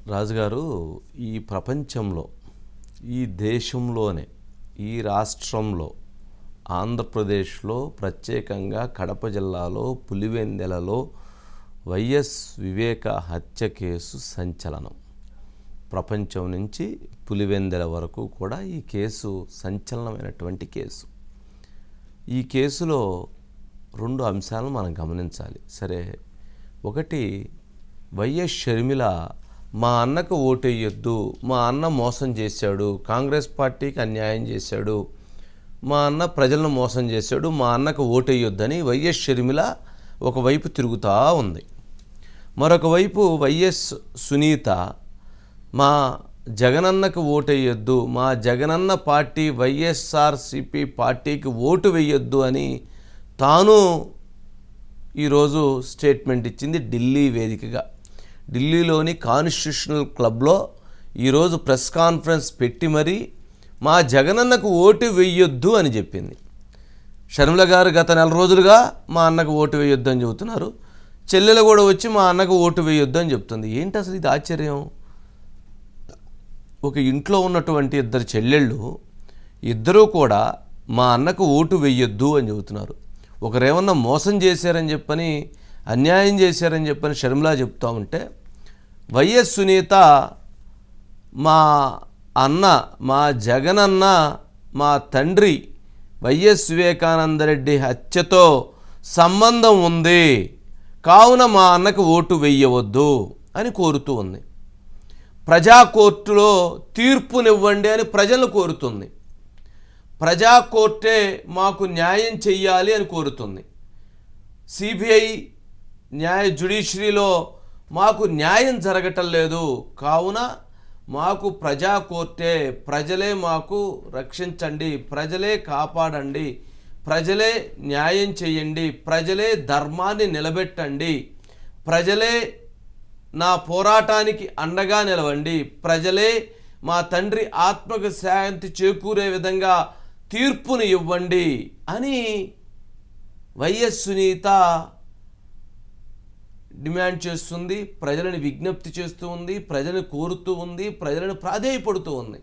రాజుగారు, ఈ ప్రపంచంలో, ఈ దేశంలోనే, ఈ రాష్ట్రంలో, ఆంధ్రప్రదేశ్లో, ప్రత్యేకంగా కడప జిల్లాలో పులివెందెలలో వైఎస్ వివేక హత్య కేసు సంచలనం. ప్రపంచం నుంచి పులివెందెల వరకు కూడా ఈ కేసు సంచలనమైనటువంటి కేసు. ఈ కేసులో రెండు అంశాలను మనం గమనించాలి. సరే, ఒకటి, వైఎస్ షర్మిల మా అన్నకు ఓటేయొద్దు, మా అన్న మోసం చేశాడు, కాంగ్రెస్ పార్టీకి అన్యాయం చేశాడు, మా అన్న ప్రజలను మోసం చేశాడు, మా అన్నకు ఓటేయొద్దని వైఎస్ షర్మిల ఒకవైపు తిరుగుతూ ఉంది. మరొక వైపు వైఎస్ సునీత మా జగనన్నకు ఓటేయొద్దు, మా జగనన్న పార్టీ వైఎస్ఆర్సిపి పార్టీకి ఓటు వేయొద్దు అని తాను ఈరోజు స్టేట్మెంట్ ఇచ్చింది ఢిల్లీ వేదికగా. ఢిల్లీలోని కాన్స్టిట్యూషనల్ క్లబ్లో ఈరోజు ప్రెస్ కాన్ఫరెన్స్ పెట్టి మరీ మా జగనన్నకు ఓటు వేయొద్దు అని చెప్పింది. షర్మిల గారు గత నెల రోజులుగా మా అన్నకు ఓటు వేయొద్దు అని చెబుతున్నారు. చెల్లెలు కూడా వచ్చి మా అన్నకు ఓటు వేయొద్దు అని చెప్తుంది. ఏంటి అసలు ఇది ఆశ్చర్యం? ఒక ఇంట్లో ఉన్నటువంటి ఇద్దరు చెల్లెళ్ళు ఇద్దరూ కూడా మా అన్నకు ఓటు వేయొద్దు అని చెబుతున్నారు. ఒకరేమన్నా మోసం చేశారని చెప్పని, అన్యాయం చేశారని చెప్పని షర్మిల చెప్తూ ఉంటే, వైఎస్ సునీత మా అన్న, మా జగనన్న, మా తండ్రి వైఎస్ వివేకానందరెడ్డి హత్యతో సంబంధం ఉంది, కావున మా అన్నకు ఓటు వేయవద్దు అని కోరుతూ ఉంది. ప్రజా కోర్టులో తీర్పునివ్వండి అని ప్రజలను కోరుతుంది. ప్రజా కోర్టే మాకు న్యాయం చెయ్యాలి అని కోరుతుంది. సిబిఐ జ్యుడిషియరీలో మాకు న్యాయం జరగటం లేదు, కావున మాకు ప్రజా కోర్టే, ప్రజలే మాకు రక్షించండి, ప్రజలే కాపాడండి, ప్రజలే న్యాయం చేయండి, ప్రజలే ధర్మాన్ని నిలబెట్టండి, ప్రజలే నా పోరాటానికి అండగా నిలవండి, ప్రజలే మా తండ్రి ఆత్మకు శాంతి చేకూరే విధంగా తీర్పును ఇవ్వండి అని వైఎస్ సునీత డిమాండ్ చేస్తుంది, ప్రజలను విజ్ఞప్తి చేస్తూ ఉంది, ప్రజలను కోరుతూ ఉంది, ప్రజలను ప్రాధేయపడుతూ ఉంది.